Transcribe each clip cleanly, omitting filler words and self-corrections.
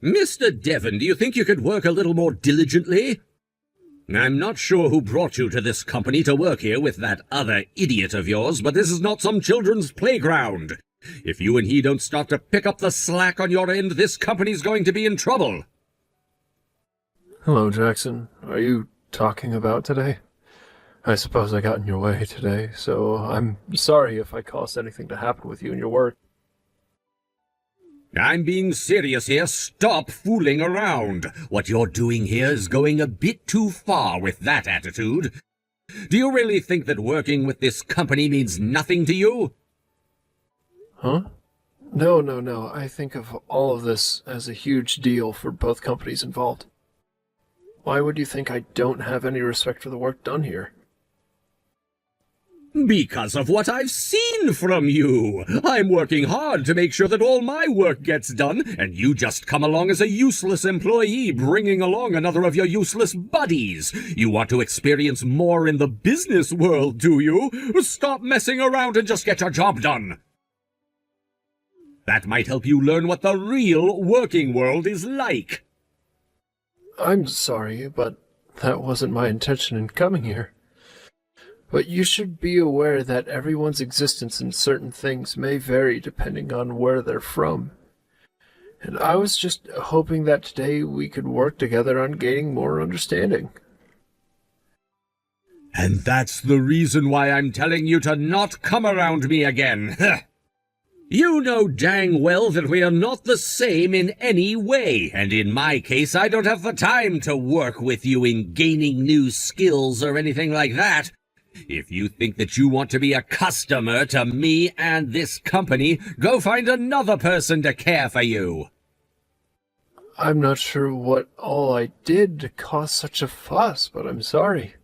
Mr. Devon, do you think you could work a little more diligently? I'm not sure who brought you to this company to work here with that other idiot of yours, but this is not some children's playground. If you and he don't start to pick up the slack on your end, this company's going to be in trouble. Hello, Jackson. Are you talking about today? I suppose I got in your way today, so I'm sorry if I caused anything to happen with you and your work. I'm being serious here. Stop fooling around. What you're doing here is going a bit too far with that attitude. Do you really think that working with this company means nothing to you? Huh? No. I think of all of this as a huge deal for both companies involved. Why would you think I don't have any respect for the work done here? Because of what I've seen from you. I'm working hard to make sure that all my work gets done, and you just come along as a useless employee, bringing along another of your useless buddies. You want to experience more in the business world, do you? Stop messing around and just get your job done. That might help you learn what the real working world is like. I'm sorry, but that wasn't my intention in coming here. But you should be aware that everyone's existence in certain things may vary depending on where they're from. And I was just hoping that today we could work together on gaining more understanding. And that's the reason why I'm telling you to not come around me again. You know dang well that we are not the same in any way, and in my case I don't have the time to work with you in gaining new skills or anything like that. If you think that you want to be a customer to me and this company, go find another person to care for you. I'm not sure what all I did to cause such a fuss, but I'm sorry.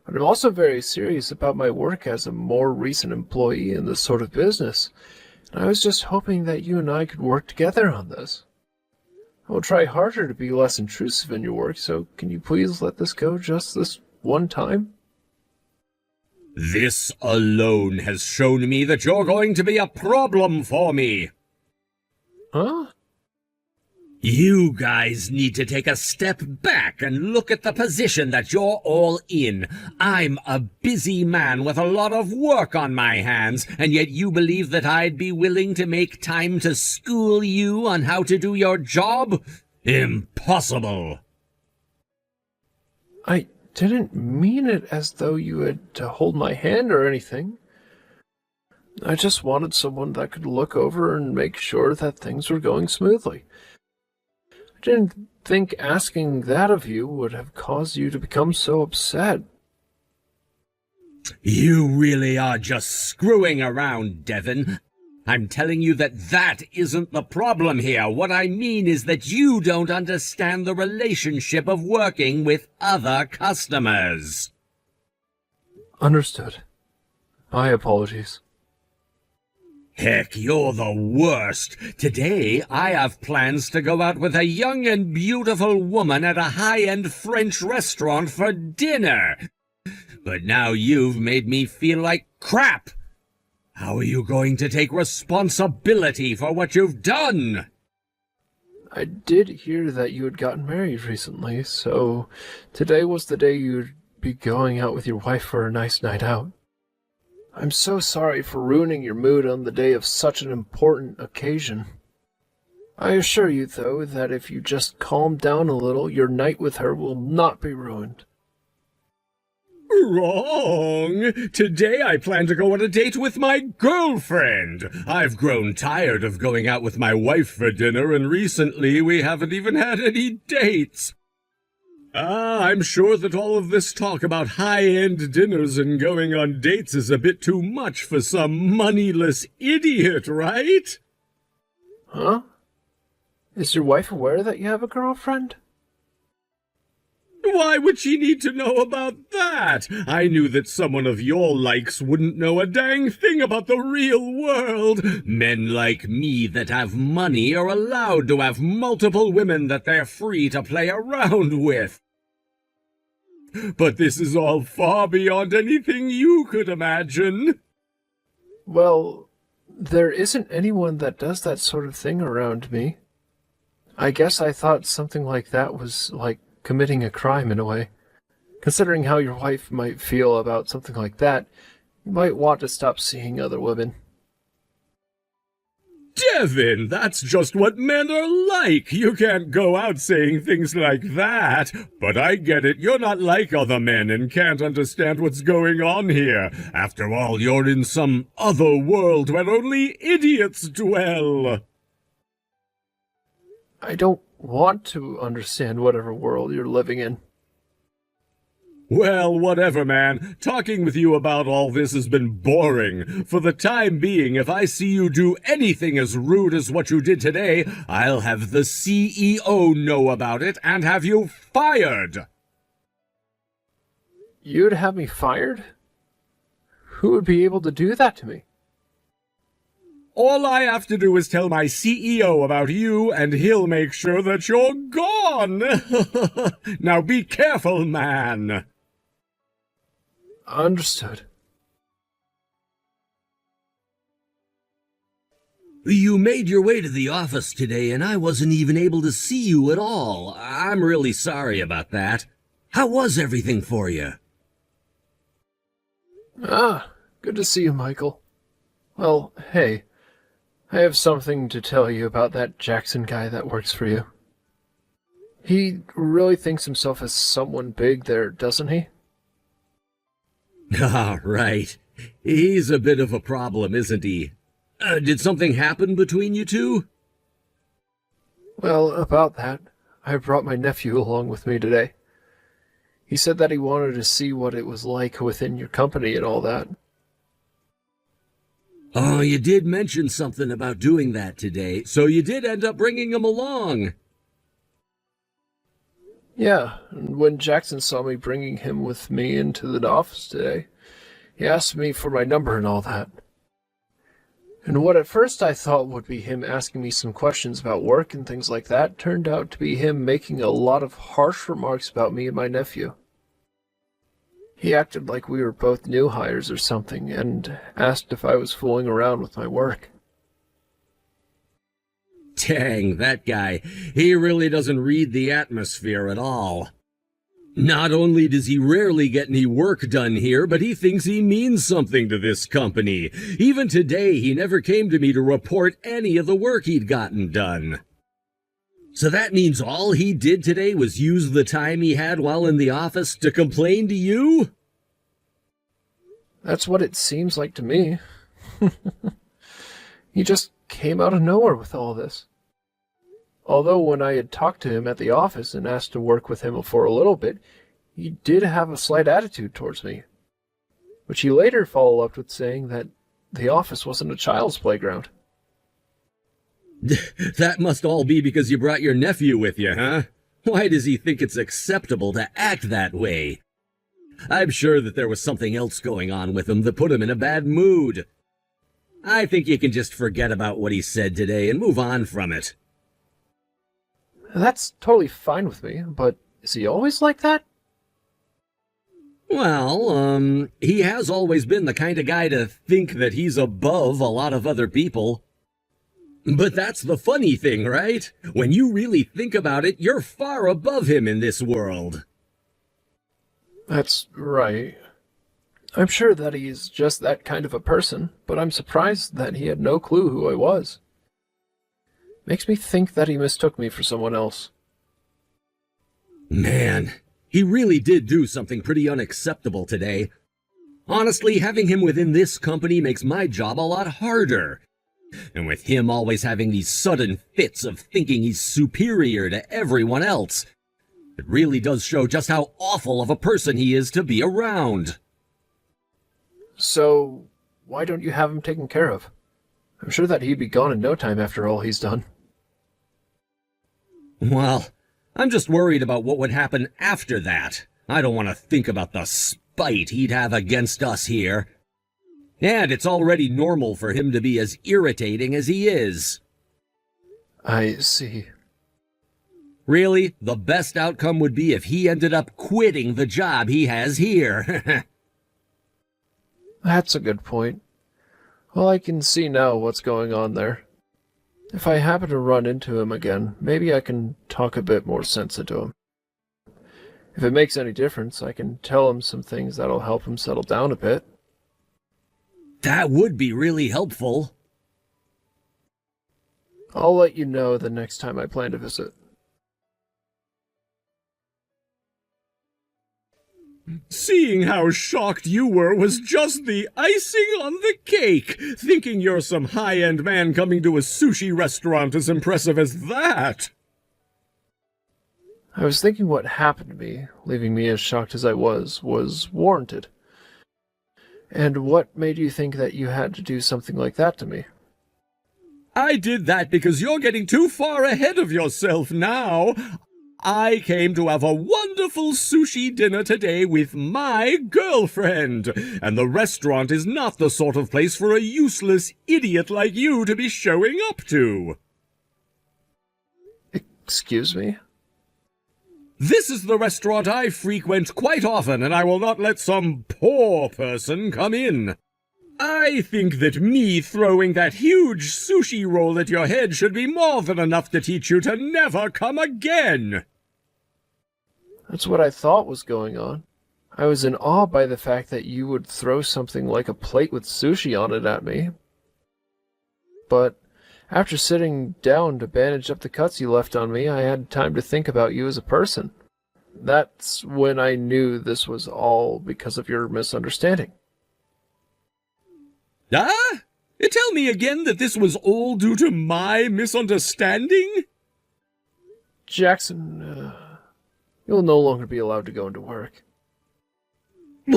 But I'm also very serious about my work as a more recent employee in this sort of business, and I was just hoping that you and I could work together on this. I will try harder to be less intrusive in your work, so can you please let this go just this one time? This alone has shown me that you're going to be a problem for me. Huh? You guys need to take a step back and look at the position that you're all in. I'm a busy man with a lot of work on my hands, and yet you believe that I'd be willing to make time to school you on how to do your job? Impossible. I didn't mean it as though you had to hold my hand or anything. I just wanted someone that could look over and make sure that things were going smoothly. I didn't think asking that of you would have caused you to become so upset. You really are just screwing around, Devon. I'm telling you that isn't the problem here. What I mean is that you don't understand the relationship of working with other customers. Understood. My apologies. Heck, you're the worst. Today, I have plans to go out with a young and beautiful woman at a high-end French restaurant for dinner. But now you've made me feel like crap. How are you going to take responsibility for what you've done? I did hear that you had gotten married recently, so today was the day you'd be going out with your wife for a nice night out. I'm so sorry for ruining your mood on the day of such an important occasion. I assure you, though, that if you just calm down a little, your night with her will not be ruined. Wrong! Today I plan to go on a date with my girlfriend. I've grown tired of going out with my wife for dinner, and recently we haven't even had any dates. I'm sure that all of this talk about high-end dinners and going on dates is a bit too much for some moneyless idiot, right? Huh? Is your wife aware that you have a girlfriend? Why would she need to know about that? I knew that someone of your likes wouldn't know a dang thing about the real world. Men like me that have money are allowed to have multiple women that they're free to play around with. But this is all far beyond anything you could imagine. Well, there isn't anyone that does that sort of thing around me. I guess I thought something like that was like committing a crime in a way. Considering how your wife might feel about something like that, you might want to stop seeing other women. Devin, that's just what men are like. You can't go out saying things like that. But I get it. You're not like other men and can't understand what's going on here. After all, you're in some other world where only idiots dwell. I don't want to understand whatever world you're living in. Well, whatever, man. Talking with you about all this has been boring. For the time being, if I see you do anything as rude as what you did today, I'll have the CEO know about it and have you fired. You'd have me fired? Who would be able to do that to me? All I have to do is tell my CEO about you, and he'll make sure that you're gone. Now be careful, man. Understood. You made your way to the office today, and I wasn't even able to see you at all. I'm really sorry about that. How was everything for you? Good to see you, Michael. Well, hey, I have something to tell you about that Jackson guy that works for you. He really thinks himself as someone big there, doesn't he? Ah, right. He's a bit of a problem, isn't he? Did something happen between you two? Well, about that, I brought my nephew along with me today. He said that he wanted to see what it was like within your company and all that. Oh, you did mention something about doing that today, so you did end up bringing him along. Yeah, and when Jackson saw me bringing him with me into the office today, he asked me for my number and all that. And what at first I thought would be him asking me some questions about work and things like that turned out to be him making a lot of harsh remarks about me and my nephew. He acted like we were both new hires or something and asked if I was fooling around with my work. Dang, that guy. He really doesn't read the atmosphere at all. Not only does he rarely get any work done here, but he thinks he means something to this company. Even today, he never came to me to report any of the work he'd gotten done. So that means all he did today was use the time he had while in the office to complain to you? That's what it seems like to me. He just came out of nowhere with all this. Although when I had talked to him at the office and asked to work with him for a little bit, he did have a slight attitude towards me, which he later followed up with saying that the office wasn't a child's playground. That must all be because you brought your nephew with you, huh? Why does he think it's acceptable to act that way? I'm sure that there was something else going on with him that put him in a bad mood. I think you can just forget about what he said today and move on from it. That's totally fine with me, but is he always like that? Well, he has always been the kind of guy to think that he's above a lot of other people. But that's the funny thing, right? When you really think about it, you're far above him in this world. That's right. I'm sure that he's just that kind of a person, but I'm surprised that he had no clue who I was. Makes me think that he mistook me for someone else. Man, he really did do something pretty unacceptable today. Honestly, having him within this company makes my job a lot harder. And with him always having these sudden fits of thinking he's superior to everyone else, it really does show just how awful of a person he is to be around. So, why don't you have him taken care of? I'm sure that he'd be gone in no time after all he's done. Well, I'm just worried about what would happen after that. I don't want to think about the spite he'd have against us here. And it's already normal for him to be as irritating as he is. I see. Really, the best outcome would be if he ended up quitting the job he has here. That's a good point. Well, I can see now what's going on there. If I happen to run into him again, maybe I can talk a bit more sense into him. If it makes any difference, I can tell him some things that'll help him settle down a bit. That would be really helpful. I'll let you know the next time I plan to visit. Seeing how shocked you were was just the icing on the cake. Thinking you're some high-end man coming to a sushi restaurant as impressive as that. I was thinking what happened to me, leaving me as shocked as I was warranted. And what made you think that you had to do something like that to me? I did that because you're getting too far ahead of yourself now. I came to have a wonderful sushi dinner today with my girlfriend, and the restaurant is not the sort of place for a useless idiot like you to be showing up to. Excuse me? This is the restaurant I frequent quite often, and I will not let some poor person come in. I think that me throwing that huge sushi roll at your head should be more than enough to teach you to never come again. That's what I thought was going on. I was in awe by the fact that you would throw something like a plate with sushi on it at me. But after sitting down to bandage up the cuts you left on me, I had time to think about you as a person. That's when I knew this was all because of your misunderstanding. Ah? Tell me again that this was all due to my misunderstanding? Jackson, you'll no longer be allowed to go into work. What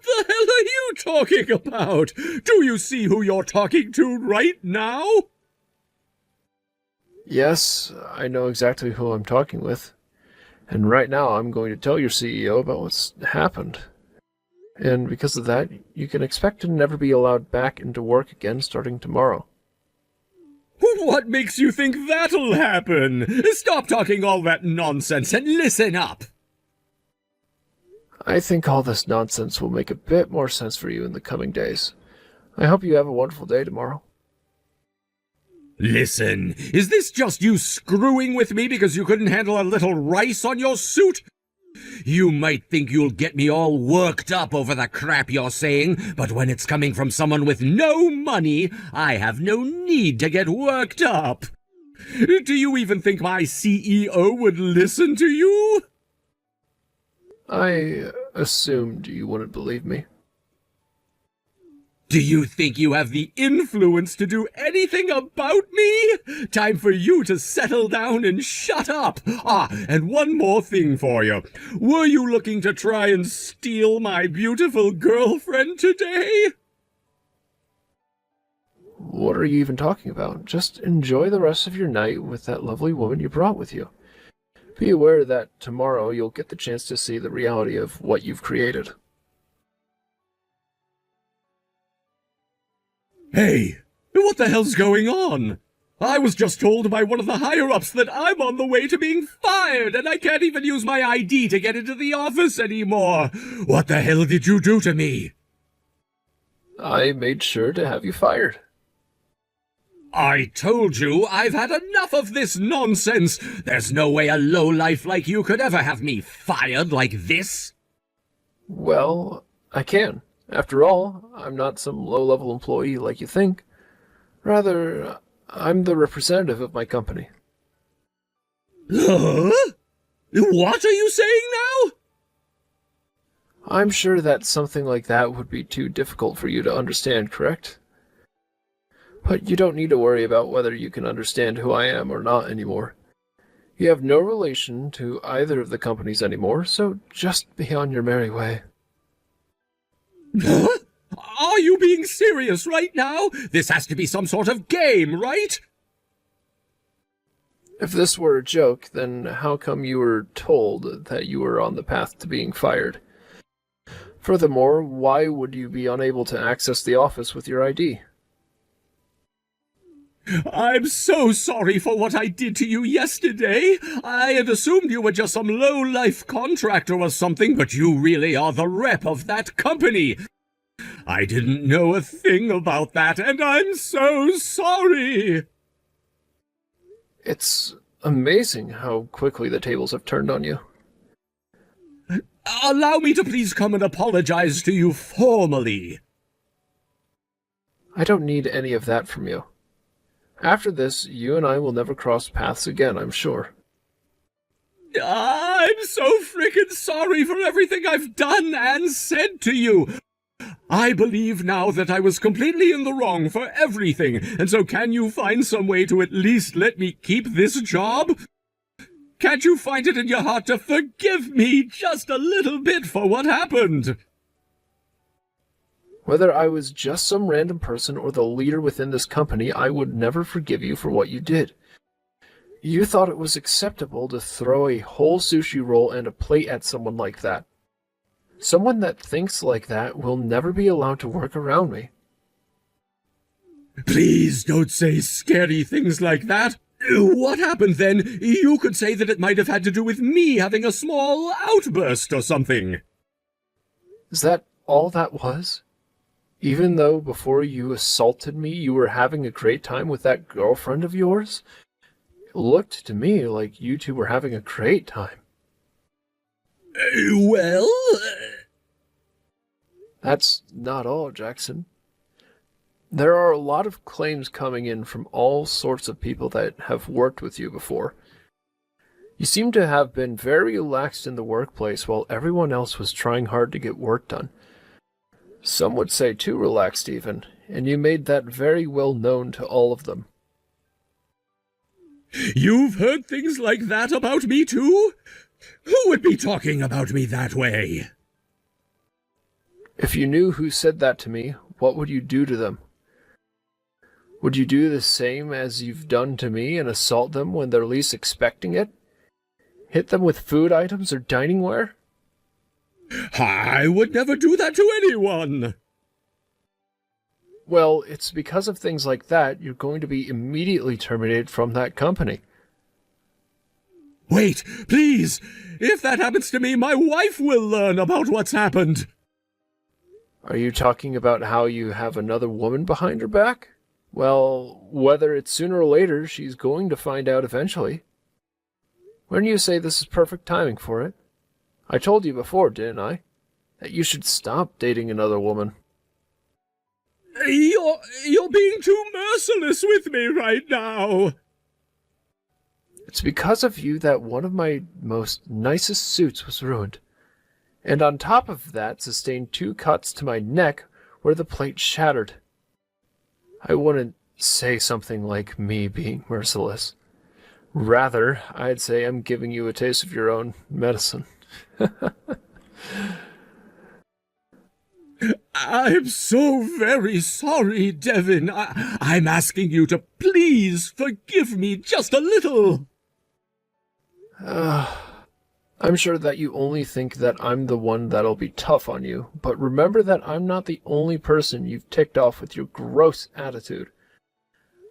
the hell are you talking about? Do you see who you're talking to right now? Yes, I know exactly who I'm talking with. And right now I'm going to tell your CEO about what's happened. And because of that, you can expect to never be allowed back into work again starting tomorrow. What makes you think that'll happen? Stop talking all that nonsense and listen up. I think all this nonsense will make a bit more sense for you in the coming days. I hope you have a wonderful day tomorrow. Listen, is this just you screwing with me because you couldn't handle a little rice on your suit? You might think you'll get me all worked up over the crap you're saying, but when it's coming from someone with no money, I have no need to get worked up. Do you even think my CEO would listen to you? I assumed you wouldn't believe me. Do you think you have the influence to do anything about me? Time for you to settle down and shut up. And one more thing for you. Were you looking to try and steal my beautiful girlfriend today? What are you even talking about? Just enjoy the rest of your night with that lovely woman you brought with you. Be aware that tomorrow you'll get the chance to see the reality of what you've created. Hey, what the hell's going on? I was just told by one of the higher-ups that I'm on the way to being fired, and I can't even use my ID to get into the office anymore. What the hell did you do to me? I made sure to have you fired. I told you I've had enough of this nonsense. There's no way a lowlife like you could ever have me fired like this. Well, I can. After all, I'm not some low-level employee like you think. Rather, I'm the representative of my company. Huh? What are you saying now? I'm sure that something like that would be too difficult for you to understand, correct? But you don't need to worry about whether you can understand who I am or not anymore. You have no relation to either of the companies anymore, so just be on your merry way. Huh? Are you being serious right now? This has to be some sort of game, right? If this were a joke, then how come you were told that you were on the path to being fired? Furthermore, why would you be unable to access the office with your ID? I'm so sorry for what I did to you yesterday. I had assumed you were just some low-life contractor or something, but you really are the rep of that company. I didn't know a thing about that, and I'm so sorry. It's amazing how quickly the tables have turned on you. Allow me to please come and apologize to you formally. I don't need any of that from you. After this, you and I will never cross paths again, I'm sure. I'm so frickin' sorry for everything I've done and said to you. I believe now that I was completely in the wrong for everything, and so can you find some way to at least let me keep this job? Can't you find it in your heart to forgive me just a little bit for what happened? Whether I was just some random person or the leader within this company, I would never forgive you for what you did. You thought it was acceptable to throw a whole sushi roll and a plate at someone like that. Someone that thinks like that will never be allowed to work around me. Please don't say scary things like that. What happened then? You could say that it might have had to do with me having a small outburst or something. Is that all that was? Even though before you assaulted me, you were having a great time with that girlfriend of yours? It looked to me like you two were having a great time. Well... That's not all, Jackson. There are a lot of claims coming in from all sorts of people that have worked with you before. You seem to have been very relaxed in the workplace while everyone else was trying hard to get work done. Some would say too relaxed even, and you made that very well known to all of them. You've heard things like that about me too? Who would be talking about me that way? If you knew who said that to me, what would you do to them? Would you do the same as you've done to me and assault them when they're least expecting it? Hit them with food items or dining ware? I would never do that to anyone. Well, it's because of things like that you're going to be immediately terminated from that company. Wait, please! If that happens to me, my wife will learn about what's happened. Are you talking about how you have another woman behind your back? Well, whether it's sooner or later, she's going to find out eventually. Wouldn't you say this is perfect timing for it? I told you before, didn't I? That you should stop dating another woman. You're being too merciless with me right now. It's because of you that one of my most nicest suits was ruined. And on top of that, sustained 2 cuts to my neck where the plate shattered. I wouldn't say something like me being merciless. Rather, I'd say I'm giving you a taste of your own medicine. I'm so very sorry, Devin. I'm asking you to please forgive me just a little. I'm sure that you only think that I'm the one that'll be tough on you, but remember that I'm not the only person you've ticked off with your gross attitude.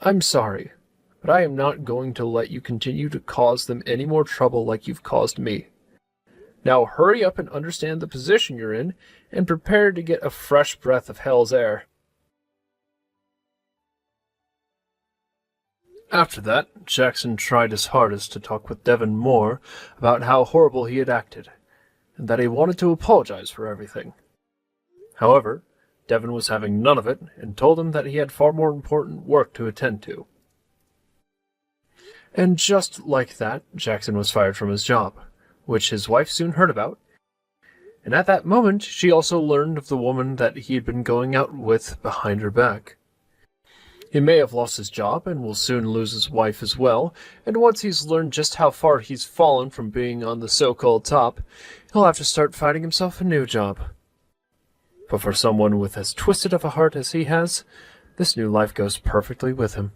I'm sorry, but I am not going to let you continue to cause them any more trouble like you've caused me. Now hurry up and understand the position you're in, and prepare to get a fresh breath of hell's air. After that, Jackson tried his hardest to talk with Devin more about how horrible he had acted, and that he wanted to apologize for everything. However, Devin was having none of it, and told him that he had far more important work to attend to. And just like that, Jackson was fired from his job, which his wife soon heard about, and at that moment she also learned of the woman that he had been going out with behind her back. He may have lost his job and will soon lose his wife as well, and once he's learned just how far he's fallen from being on the so-called top, he'll have to start finding himself a new job. But for someone with as twisted of a heart as he has, this new life goes perfectly with him.